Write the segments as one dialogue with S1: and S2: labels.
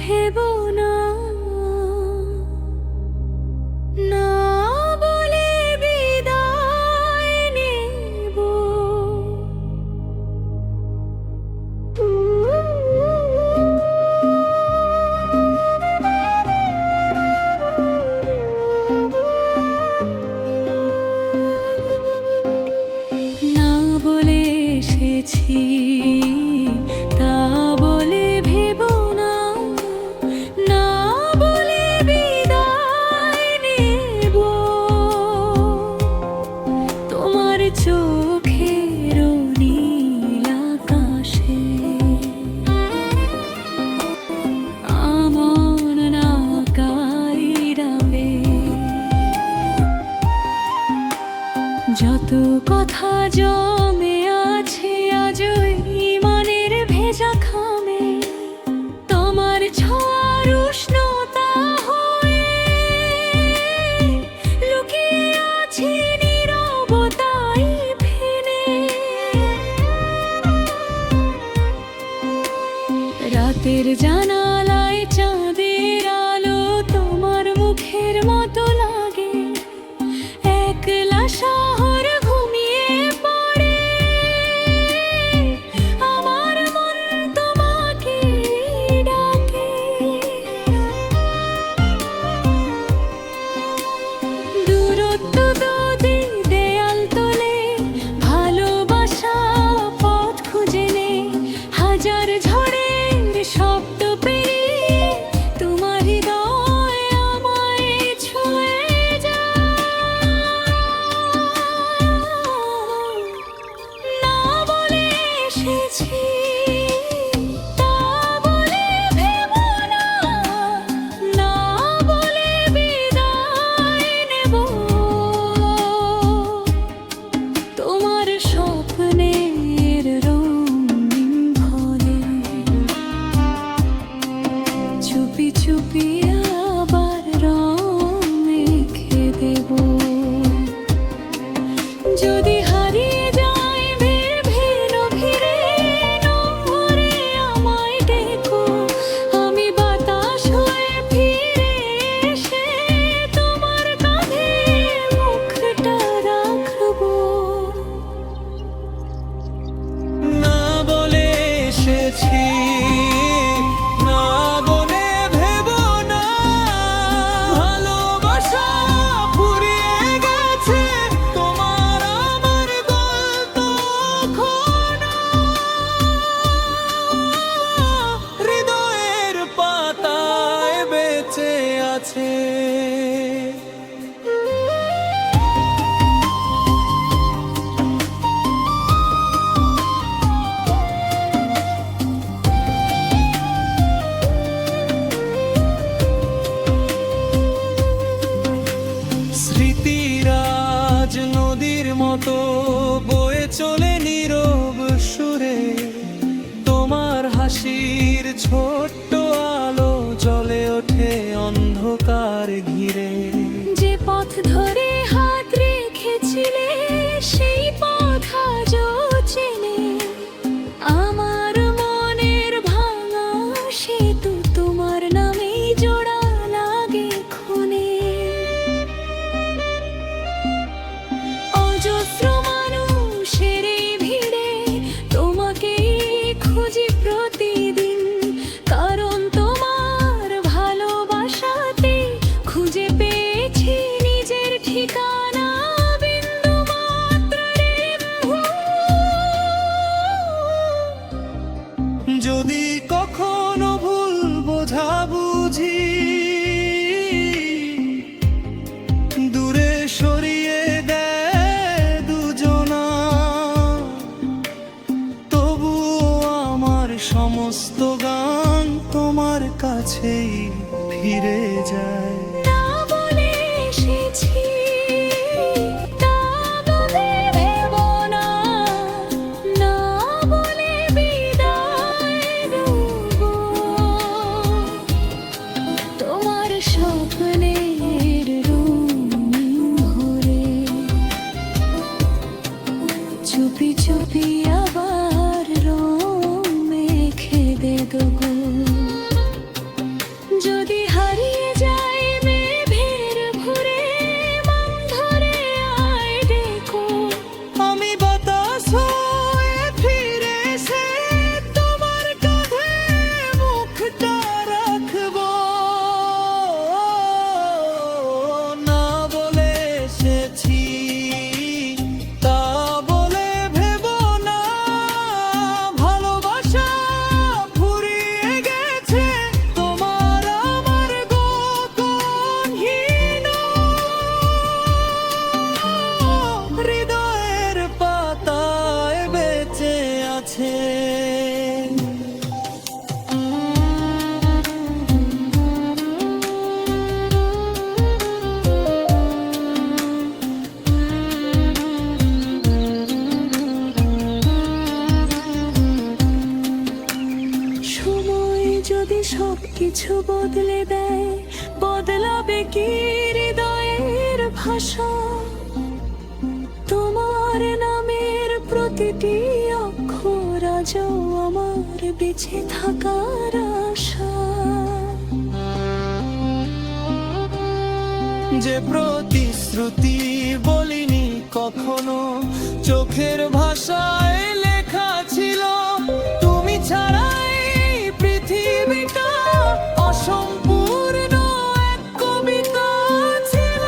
S1: ভেবো না, না বলে বিদায় নেব। না বলে এসেছি তা বলে ভেবো না, না বলে বিদায় নেব। তোমার চোখের নীল আকাশে আমন নাকাইরাবে যত কথা জমে আছে আজ ইমানের ভেজা খামে, তোমার ছোঁয়ার উষ্ণতা হয়ে লুকিয়ে আছে নীরবতায় ফেনে। রাতের জানালায় চাঁদের আলো তোমার মুখের মতো লাগে, একলা শহর ঘুমিয়ে পড়ে, আমার মন তোমাকে ডাকে। দূরত্ব যদি দেয়াল তোলে, ভালোবাসা পথ খুঁজে নে, হাজার ঝড়ের শব্দ পেরিয়ে তোমার হৃদয় আমায় ছুঁয়ে যায়। না বলে এসেছি তা বলে ভেবো না, না বলে বিদায় নেব। তোমার স্বপ্নের রঙিন ফলে চুপি চুপি আবার রং মেখে দেব। যদি হারিয়ে যায় ভিন্ন ভিড়ে, নহরে আমায় ডেকো, আমি বাতাস হয়ে ফিরে এসে তোমার কাঁধে মুখটা রাখবো।
S2: না বলে এসেছি, না বলে ভেবো না, ভালোবাসা ফুরিয়ে গেছে তোমার আমার গল্প খোনা। হৃদয়ের পাতায় বেঁচে আছে। স্মৃতিরাজ নদীর মতো বয়ে চলে নীরব সুরে, তোমার হাসির ছোট্ট আলো জ্বলে ওঠে অন্ধকার ঘিরে।
S1: যে পথ ধরে হাত রেখেছিলে সেই পথ আজও চেনে, আমার মনের ভাঙা সেতু তোমার নামেই জোড়া লাগে ক্ষণে। অজস্র মানুষের এই ভিড়ে তোমাকেই খুঁজি প্রতিদিন, কারণ তোমার ভালোবাসাতে খুঁজে পেয়েছি নিজের ঠিকানা। বিন্দু মাত্র
S2: যদি কখনো ভুল বোঝাবুঝি দূরে সরিয়ে দেয় দুজনা, তবুও আমার সমস্ত গান তোমার কাছেই ফিরে যায়।
S1: না বলে এসেছি তা বলে ভেবো না, না বলে বিদায় নেব। তোমার স্বপ্নের রঙিন ভরে চুপি চুপি আবার রং মেখে দে দেবো। যদি হারিয়ে যায় মেঘের ভরে, মন ধরে আয় ডেকো।
S2: আমি বাতাস হয়ে ফিরে এসে তোমার কাঁধে মুখটা রাখবো। না বলে এসেছি তা বলে ভেবো না, ভালোবাসা ফুরিয়ে গেছে তোমার আমার গোপনহীন হৃদয়ের পাতায় বেঁচে আছে।
S1: সময় যদি সবকিছু বদলে দেয়, বদলাবে কি হৃদয়ের ভাষা? তোমার নামের প্রতিটি অক্ষর আজও আমার বেঁচে থাকার আশা।
S2: যে প্রতিশ্রুতি বলিনি কখনো, চোখের ভাষায় লেখা ছিল, তুমি ছাড়াই পৃথিবীটা অসম্পূর্ণ এক কবিতা ছিল।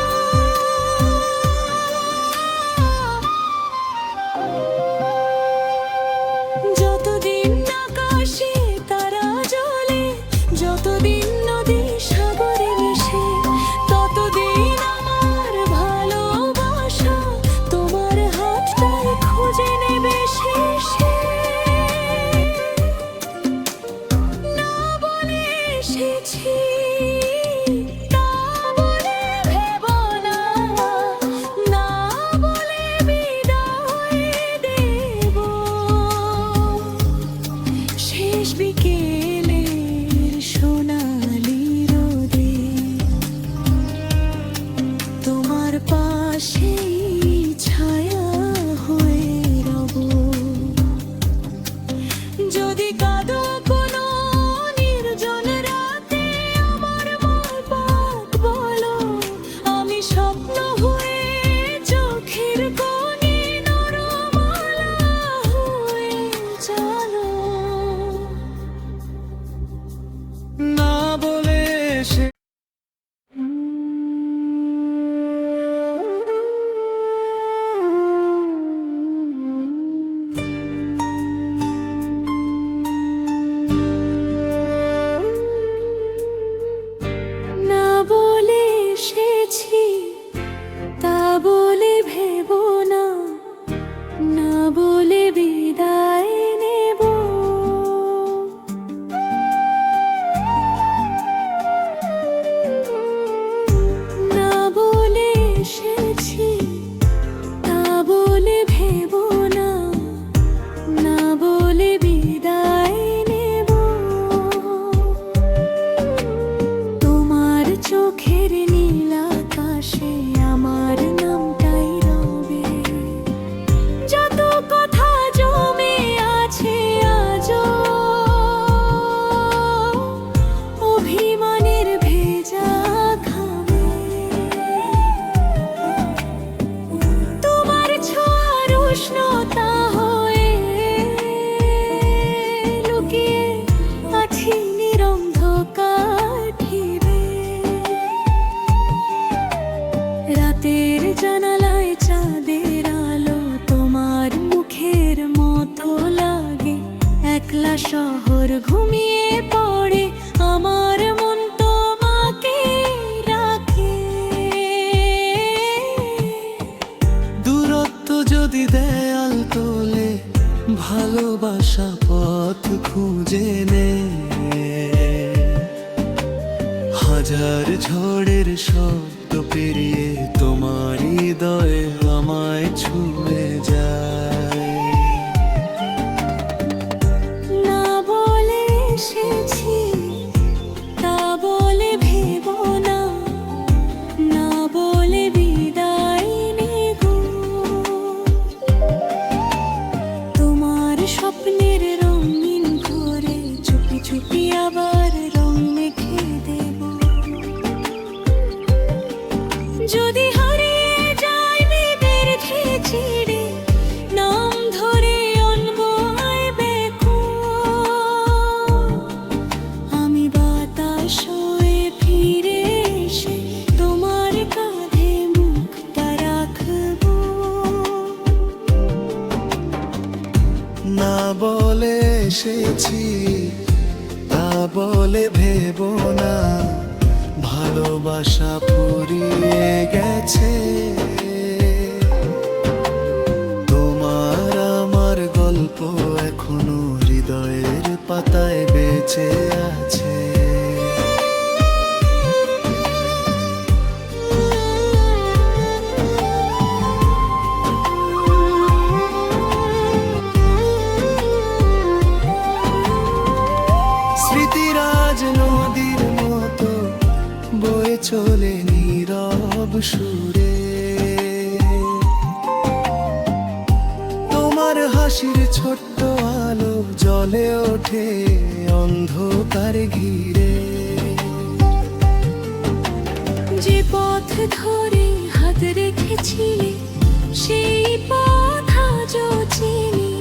S1: যতদিন আকাশে তারা জ্বলে, যতদিন নদী সাগরে মিশে, ততদিন আমার ভালোবাসা তোমার হাতটাই খুঁজে নেবে শেষে। না বলে এসেছি তা বলে ভেবো না, না বলে বিদায় দেব। শেষ বিকেলের সোনালি রোদে তোমার পাশেই ছায়া হয়ে রব। যদি কাঁদো কোনো নির্জন রাতে, আমার মন পাক বলো, আমি স্বপ্ন হয়ে চোখের কোণে নরমালা হয়ে চলো।
S2: না বলে এসে
S1: না বলে এসেছি তা বলে ভেবো না, না বলে বিদায় নেব। না বলে এসেছি তা বলে ভেবো না, না বলে বিদায় নেব। তোমার চোখের নীল আকাশে আমার নামটাই রবে। যত কথা জমে আছে আজও, অভিমানের ভেজা খাবে। তোমার ছোঁয়ার উষ্ণতা হয়ে লুকিয়ে আছি নিরন্ধকার ঢিবে। রাতের জানালায় চাঁদের আলো তোমার মুখের মতো লাগে। একলা শহর ঘুমিয়ে পড়ে, আমার মন তোমাকে রাখে।
S2: দূরত্ব যদি দেয়াল তোলে, ভালোবাসা পথ খুঁজে নে। হাজার ঝড়ের শব্দ পেরিয়ে তোমার হৃদয়ে আমায় ছুঁয়ে যায়।
S1: না বলে এসেছি তা বলে ভেবো না, না বলে বিদায় নেব। তোমার স্বপ্নের রঙিন ঘরে চুপি চুপি আবার রং মেখে দেব। যদি হারিয়ে যায় মেঘের ঝিঝিরে, নাম ধরে আনবো আইবে কোন। আমি বাতাস হয়ে ফিরে এসে তোমার কাঁধে মুখটা রাখবো।
S2: না বলে এসেছি তা বলে ভেবো না, ভালোবাসা ফুরিয়ে গেছে। তোমার আমার গল্প এখনো হৃদয়ের পাতায় বেঁচে আছে। স্মৃতিরাজ নদীর মতো বয়ে চলে নীরব সুরে, তোমার হাসির ছোট্ট আলো জ্বলে ওঠে অন্ধকার ঘিরে।
S1: যে পথ ধরে হাত রেখেছিলে সেই পথ আজও চিনি।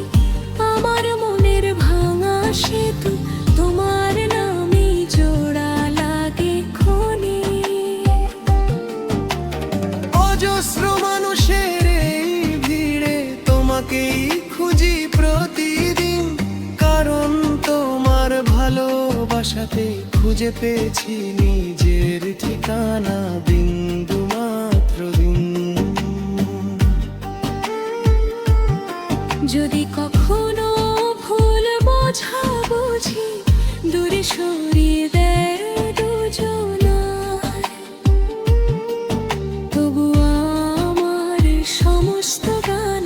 S1: আমার মনের ভাঙা সেতু তোমার নামে জোড়া লাগে খনি।
S2: অজস্র মানুষের এই ভিড়ে তোমাকেই খুঁজি প্রতিদিন, কারণ তোমার ভালোবাসাতে খুঁজে পেয়েছি নিজের ঠিকানা বিন্দু মাত্র দিন।
S1: যদি কখনো ভুল বোঝা বুঝি দূরে সরিয়ে দেয় দুজনায়, তবু আমার সমস্ত গান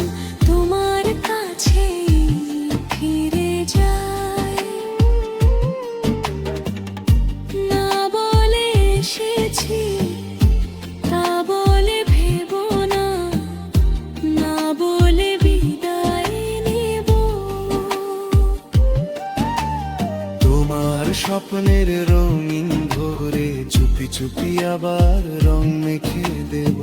S1: তোমার কাছে ফিরে যায়। না বলে এসেছি তা বলে ভেবো না, না বলে বিদায় নেব।
S2: তোমার স্বপ্নের রঙিন ভোরে চুপি চুপি আবার রং মেখে দেব।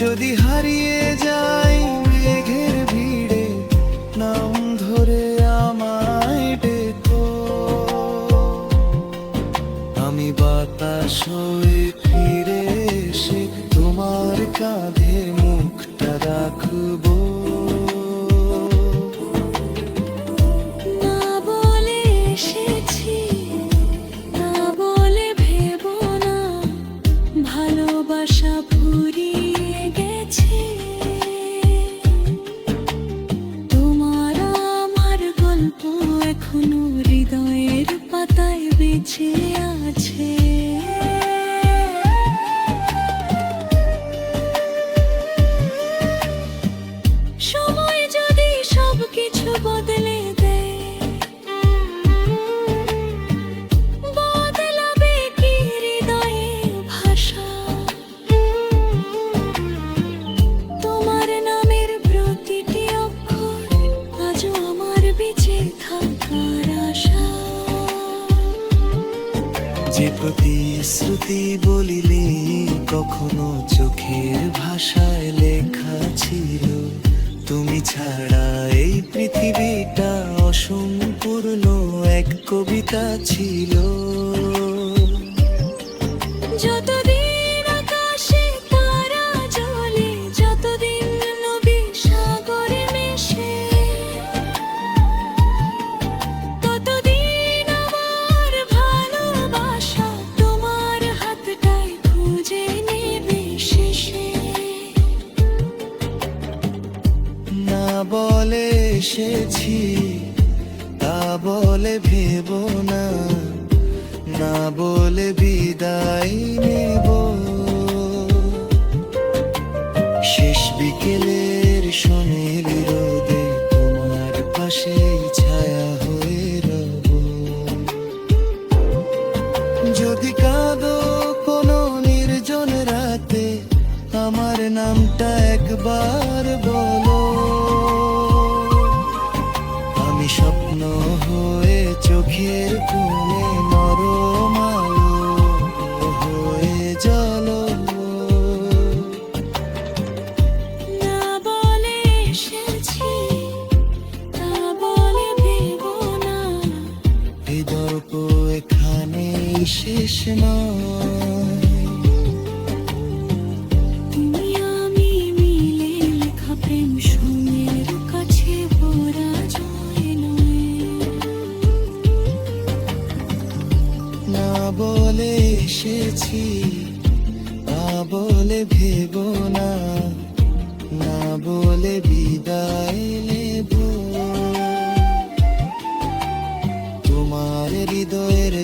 S2: যদি হারিয়ে যাই মেঘের ভিড়ে, নাম ধরে আমায় ডেকো। আমি বাতাস হয়ে ফিরে এসে তোমার কাঁধে মুখটা রাখবো।
S1: না বলে এসেছি তা বলে ভেবো না, ভালোবাসা ফুরিয়ে গেছে। তোমার আমার গল্প এখনো হৃদয়ের পাতায় বেঁচে আছে। সময় যদি সবকিছু বদলে দেয়, বদলাবে কি হৃদয়ের ভাষা? তোমার নামের প্রতিটি অক্ষর আজও আমার বেঁচে থাকার আশা।
S2: যে প্রতিশ্রুতি বলিলে কখনো চোখের ভাষায় লেখা ছিল, তুমি ছাড়া এই পৃথিবীটা অসম্পূর্ণ এক কবিতা ছিল।
S1: যতদিন আকাশে তারা জ্বলে, যতদিন নদী সাগরে মেশে, ততদিন আমার ভালোবাসা তোমার হাতটাই খুঁজে নেবে শেষে।
S2: না বলে এসেছি তা বলে ভেবো না, না বলে বিদায় নেব। শেষ বিকেলের সোনেলি রোদে তোমার পাশেই ছায়া হয়ে রব। যদি কাঁদো কোনো নির্জন রাতে, আমার নামটা একবার বলো। আমি স্বপ্ন হয়ে চোখের কোণে নরম আলো হয়ে এখানেই শেষ নয়।
S1: তুমি আমি মিলে লেখা প্রেম সময়ের কাছে পরাজয় নয়।
S2: না বলে এসেছি, না বলে ভেবো না, না বলে বিদায় নেব। তোমার হৃদয়ের